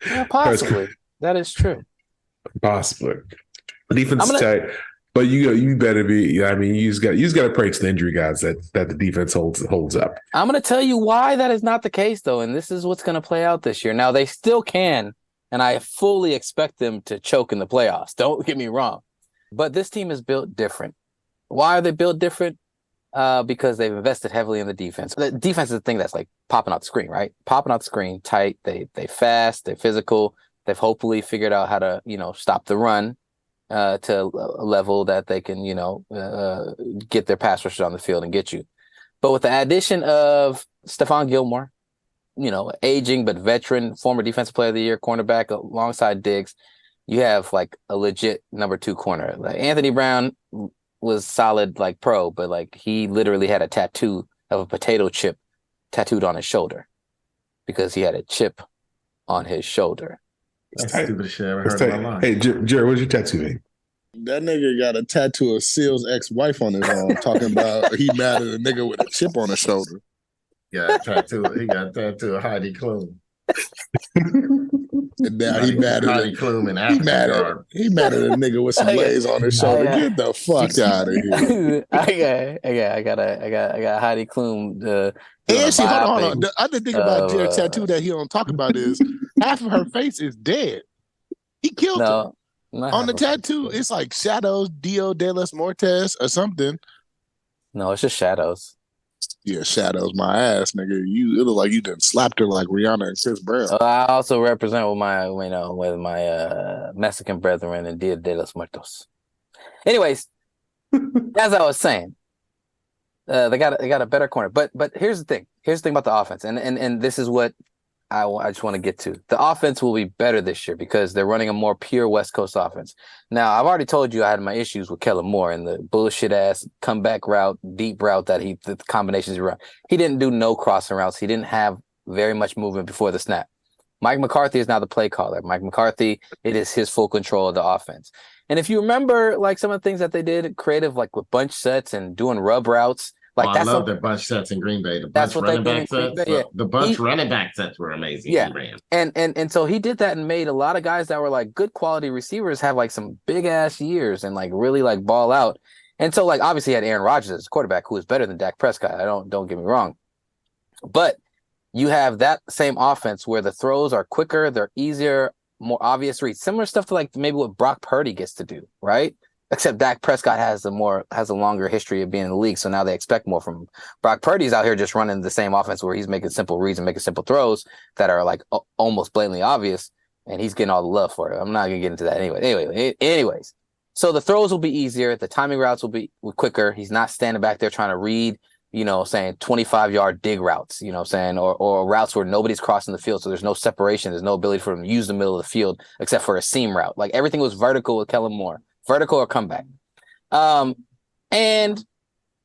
Yeah, possibly. That is true. Possibly. Defense is tight, but you better be. I mean, you just got to pray to the injury guys that the defense holds up. I'm going to tell you why that is not the case, though, and this is what's going to play out this year. Now, they still can, and I fully expect them to choke in the playoffs. Don't get me wrong, but this team is built different. Why are they built different? Because they've invested heavily in the defense. The defense is the thing that's like popping out the screen, right? Popping out the screen, tight. They fast. They're physical. They've hopefully figured out how to stop the run. To a level that they can, get their pass rushers on the field and get you. But with the addition of Stephon Gilmore, aging but veteran, former Defensive Player of the Year cornerback alongside Diggs, you have like a legit number 2 corner. Like Anthony Brown was solid like pro, but like he literally had a tattoo of a potato chip tattooed on his shoulder because he had a chip on his shoulder. That's stupid shit I ever heard in my life. Hey, Jared, what's your tattoo mean? That nigga got a tattoo of Seal's ex-wife on his arm, talking about he mad at a nigga with a chip on his shoulder. He got a tattoo of Heidi Klum. And now he mad at Heidi Klum and he mad at a nigga with some lays on his shoulder. Get the fuck out of here. I got Heidi Klum. And see, hold on. The other thing about Jared's tattoo that he don't talk about is half of her face is dead. He killed her. On the tattoo, it's like Shadows, Dio de los Muertes or something. No, it's just Shadows. Yeah, Shadows, my ass, nigga. It look like you done slapped her like Rihanna and Chris Brown. I also represent with my Mexican brethren and Dia de los Muertos. Anyways, as I was saying, they got a better corner. But here's the thing. Here's the thing about the offense, and this is what I just want to get to. The offense will be better this year because they're running a more pure West Coast offense. Now, I've already told you I had my issues with Kellen Moore and the bullshit ass comeback route, deep route the combinations he run. He didn't do no crossing routes. He didn't have very much movement before the snap. Mike McCarthy is now the play caller. Mike McCarthy, it is his full control of the offense. And if you remember, like some of the things that they did creative, like with bunch sets and doing rub routes, like I love the bunch sets in Green Bay. The bunch running back sets. The bunch running back sets were amazing. Yeah, and so he did that and made a lot of guys that were like good quality receivers have like some big ass years and like really like ball out. And so like obviously he had Aaron Rodgers as quarterback who is better than Dak Prescott. Don't get me wrong, but you have that same offense where the throws are quicker, they're easier, more obvious reads, similar stuff to like maybe what Brock Purdy gets to do, right? Except Dak Prescott has a longer history of being in the league, so now they expect more from him. Brock Purdy's out here just running the same offense where he's making simple reads and making simple throws that are like almost blatantly obvious, and he's getting all the love for it. I'm not gonna get into that anyways. So the throws will be easier, the timing routes will be quicker. He's not standing back there trying to read, saying 25-yard dig routes, or routes where nobody's crossing the field, so there's no separation, there's no ability for him to use the middle of the field except for a seam route. Like everything was vertical with Kellen Moore. Vertical or comeback. And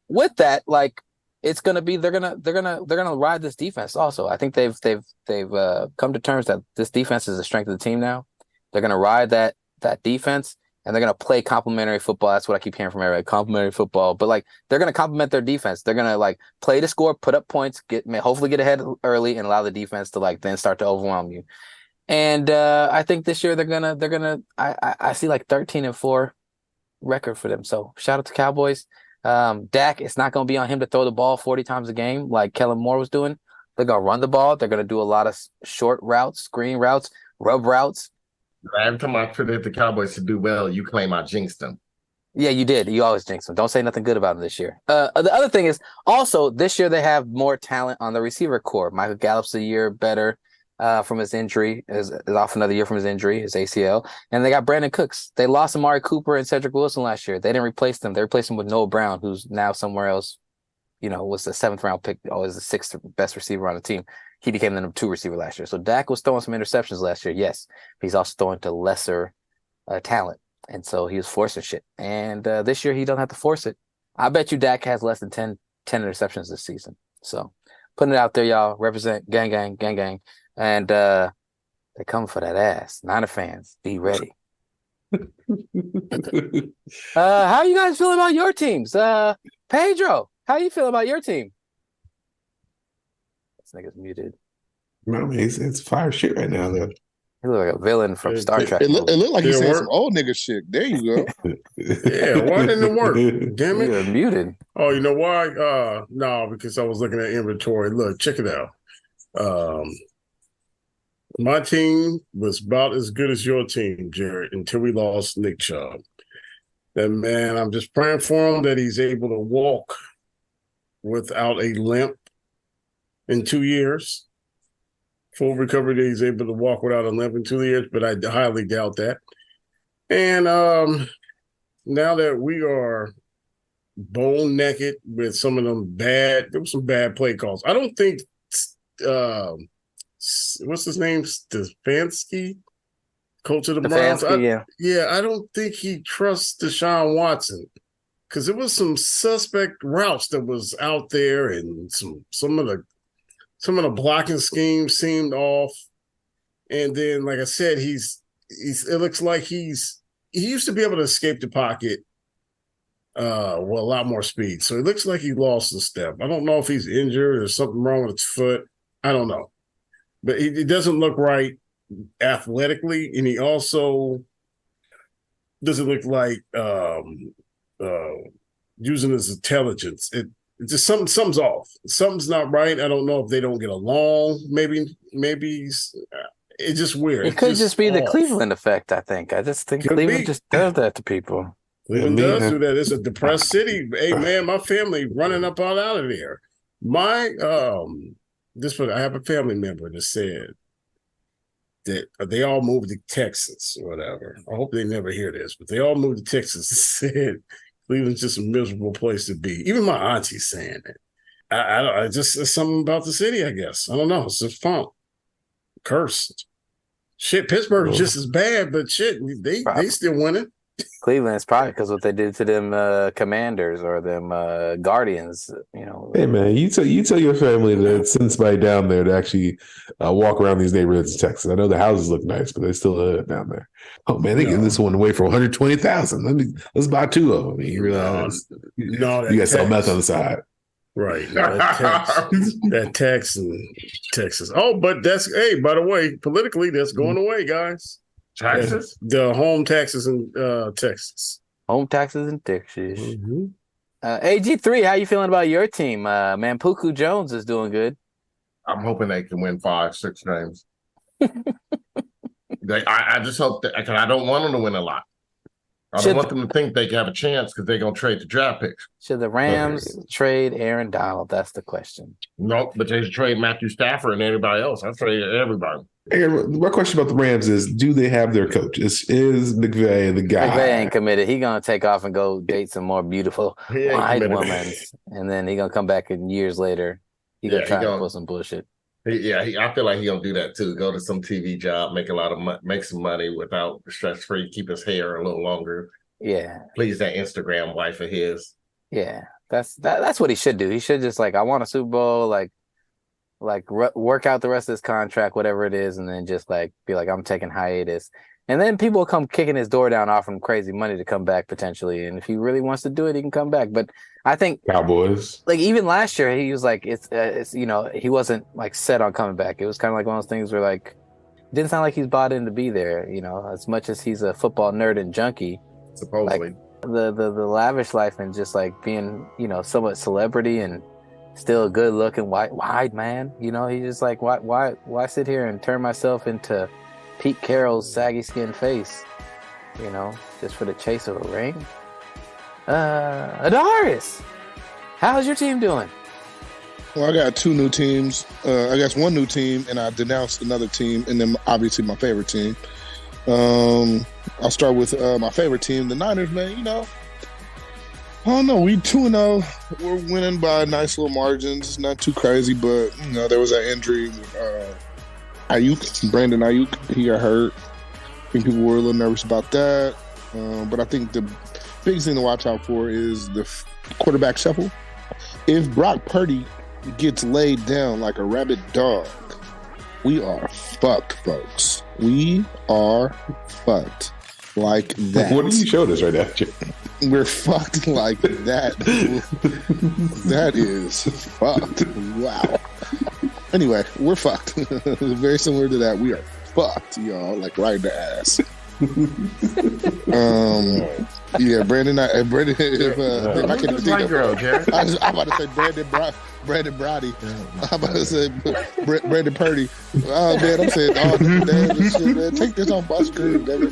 with that, like it's gonna be they're gonna ride this defense also. I think they've come to terms that this defense is the strength of the team now. They're gonna ride that defense and they're gonna play complementary football. That's what I keep hearing from everybody, complementary football. But like they're gonna complement their defense. They're gonna like play to score, put up points, hopefully get ahead early and allow the defense to like then start to overwhelm you. And I think this year they're gonna I see like 13-4 record for them. So shout out to Cowboys. Dak, it's not gonna be on him to throw the ball 40 times a game like Kellen Moore was doing. They're gonna run the ball. They're gonna do a lot of short routes, screen routes, rub routes. Every time I predict the Cowboys to do well, you claim I jinxed them. Yeah, you did. You always jinx them. Don't say nothing good about them this year. The other thing is also this year they have more talent on the receiver core. Michael Gallup's a year better. From his injury, is off another year from his injury, his ACL. And they got Brandon Cooks. They lost Amari Cooper and Cedric Wilson last year. They didn't replace them. They replaced him with Noah Brown, who's now somewhere else, was the 7th round pick, always the 6th best receiver on the team. He became the number 2 receiver last year. So Dak was throwing some interceptions last year, yes. But he's also throwing to lesser talent. And so he was forcing shit. And this year he doesn't have to force it. I bet you Dak has less than 10 interceptions this season. So putting it out there, y'all. Represent gang, gang, gang, gang. And they're coming for that ass. Niner fans, be ready. How you guys feeling about your teams? Pedro, how you feeling about your team? This nigga's muted. I mean, it's fire shit right now, though. He look like a villain from Star Trek. It looked like he's saying some old nigga shit. There you go. Yeah, why didn't it work? Damn it. You're muted. Oh, you know why? No, because I was looking at inventory. Look, check it out. My team was about as good as your team, Jared, until we lost Nick Chubb. And man, I'm just praying for him that he's able to walk without a limp in 2 years. Full recovery that he's able to walk without a limp in 2 years, but I highly doubt that. And now that we are bone naked with some of them there were some bad play calls. I don't think what's his name? Stefanski, coach of the Browns. I don't think he trusts Deshaun Watson because there was some suspect routes that was out there, and some of the blocking schemes seemed off. And then, like I said, it looks like he used to be able to escape the pocket with a lot more speed. So it looks like he lost a step. I don't know if he's injured or something wrong with his foot. I don't know. But it doesn't look right athletically, and he also doesn't look like using his intelligence. It just something's off. Something's not right. I don't know if they don't get along. Maybe it's just weird. It could just be the Cleveland effect, I think. I just think Cleveland just does that to people. Cleveland does do that. It's a depressed city. Hey, man, my family running up out of there. I have a family member that said that they all moved to Texas or whatever. I hope they never hear this, but they all moved to Texas and said Cleveland's just a miserable place to be. Even my auntie's saying it. I just, it's something about the city, I guess. I don't know. It's just funk. Cursed. Shit, Pittsburgh's just as bad, but shit, they still winning. Cleveland's probably because what they did to them Commanders or them Guardians, you know. Hey man, you tell your family to send somebody down there to actually walk around these neighborhoods in Texas. I know the houses look nice, but they still down there. Oh man, they give this one away for $120,000. Let's buy two of them. You realize you got some meth on the side. Right. No, that tax in Texas. Oh, but by the way, politically, that's going away, guys. Taxes? The home taxes in Texas. Home taxes in Texas. Mm-hmm. AG3, how you feeling about your team? Mampuku Jones is doing good. I'm hoping they can win 5-6 games. I just hope that, because I don't want them to win a lot. I don't want them to think they can have a chance because they're going to trade the draft picks. Should the Rams trade Aaron Donald? That's the question. Nope, but they should trade Matthew Stafford and everybody else. I trade everybody. Hey, my question about the Rams is, do they have their coach? Is McVay the guy? McVay ain't committed. He going to take off and go date some more beautiful white women. And then he going to come back years later. He going to try to pull some bullshit. I feel like he gonna do that too. Go to some TV job, make a lot of make some money without stress free, keep his hair a little longer. Yeah, please that Instagram wife of his. Yeah, that's what he should do. He should just I want a Super Bowl, work out the rest of his contract, whatever it is, and then just be like, I'm taking hiatus. And then people will come kicking his door down, offering him crazy money to come back potentially. And if he really wants to do it, he can come back. But I think Cowboys, even last year, he was he wasn't set on coming back. It was kind of like one of those things where it didn't sound like he's bought in to be there. As much as he's a football nerd and junkie, supposedly the lavish life and just being somewhat celebrity and still a good looking wide man. He's just why sit here and turn myself into Pete Carroll's saggy skin face, just for the chase of a ring. Adaris, how's your team doing? Well, I got two new teams. I guess one new team, and I denounced another team, and then obviously my favorite team. I'll start with my favorite team, the Niners, man. I don't know. We 2-0. We're winning by nice little margins. It's not too crazy, but, there was that injury with Brandon Ayuk. He got hurt. I think people were a little nervous about that. But I think the biggest thing to watch out for is the quarterback shuffle. If Brock Purdy gets laid down like a rabid dog, we are fucked, folks. We are fucked like that. What did you show us right now? We're fucked like that. That is fucked. Wow. Anyway, we're fucked. Very similar to that. We are fucked, y'all. Like right in the ass. Yeah, Brandon. If I can think of Jared. I'm about to say Brandon Brody. I'm about to say Brandon Purdy. Oh man, I'm saying all the names and shit, man. Take this on my screen, baby.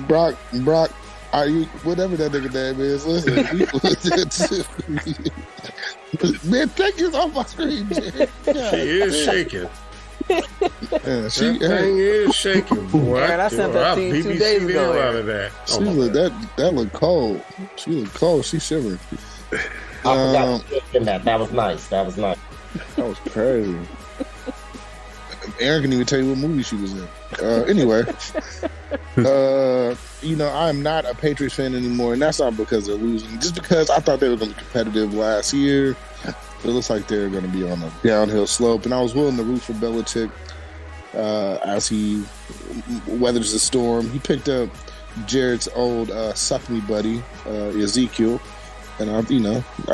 Brock. Are you whatever that nigga name is? Listen, man, take this off my screen, Jared. She is shaking. That thing is shaking, boy. Man, I sent that to you 2 days ago. Out of that. She that looked cold. She looked cold. She shivered. I forgot that was nice. That was nice. That was crazy. Aaron can even tell you what movie she was in. Anyway, I'm not a Patriots fan anymore, and that's not because they're losing. Just because I thought they were going to be competitive last year. It looks like they're going to be on a downhill slope, and I was willing to root for Belichick as he weathers the storm. He picked up Jared's old suck me buddy, Ezekiel, and I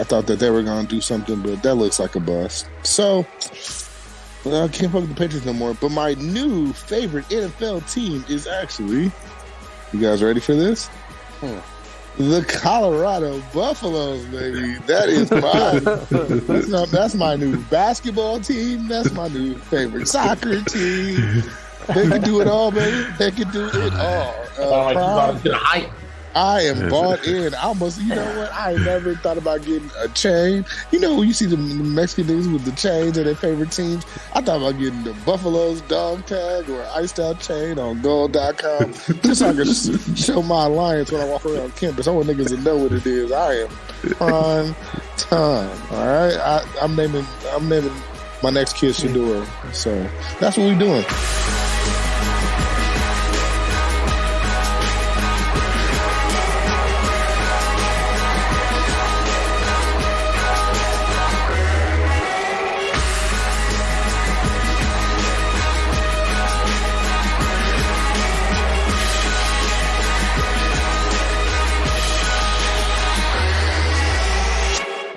thought that they were going to do something, but that looks like a bust. So I can't fuck with the Patriots no more. But my new favorite NFL team is actually, you guys ready for this? The Colorado Buffaloes, baby. That is that's my new basketball team. That's my new favorite soccer team. They can do it all, baby. They can do it all. I am bought in. I almost, you know what? I never thought about getting a chain. You know, when you see the Mexican niggas with the chains of their favorite teams, I thought about getting the Buffalo's dog tag or iced out chain on gold.com just so I could show my alliance when I walk around campus. I want niggas to know what it is. I am prime time. All right? I'm naming my next kid Shador. So that's what we're doing.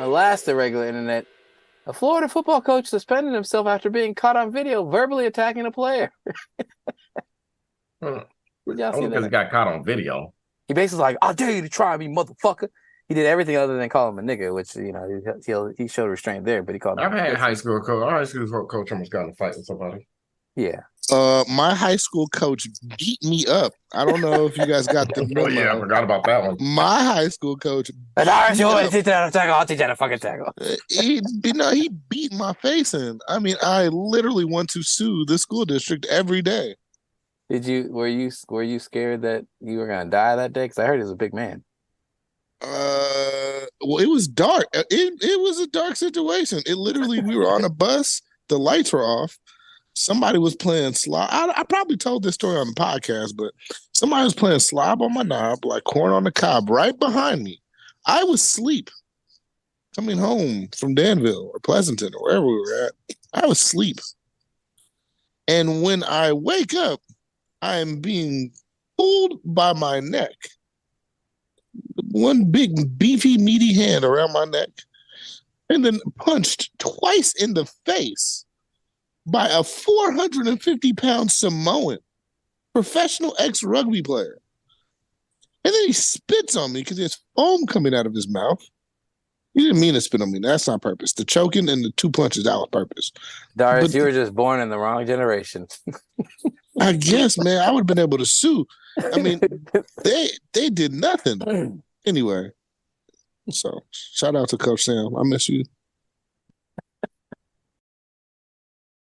Last irregular internet, a Florida football coach suspended himself after being caught on video verbally attacking a player. Y'all see that? He got caught on video. He basically like, "I dare you to try me, motherfucker." He did everything other than call him a nigga, which he showed restraint there, but he called him. I've had high school coach. Our high school coach almost got in a fight with somebody. Yeah. My high school coach beat me up. I don't know if you guys got the memo. Oh, yeah, I forgot about that one. My high school coach. I'll teach you how to fucking tackle. He beat my face in. I mean, I literally want to sue the school district every day. Were you scared that you were gonna die that day? Because I heard he was a big man. Well, it was dark. It was a dark situation. It literally, we were on a bus. The lights were off. Somebody was playing slob. I probably told this story on the podcast, but somebody was playing slob on my knob, like corn on the cob, right behind me. I was asleep, coming home from Danville or Pleasanton or wherever we were at. I was asleep. And when I wake up, I am being pulled by my neck. One big, beefy, meaty hand around my neck. And then punched twice in the face by a 450-pound Samoan, professional ex-rugby player. And then he spits on me because there's foam coming out of his mouth. He didn't mean to spit on me. That's not purpose. The choking and the 2 punches, that was purpose. Darius, you were just born in the wrong generation. I guess, man, I would have been able to sue. I mean, they did nothing. Anyway, so shout out to Coach Sam. I miss you.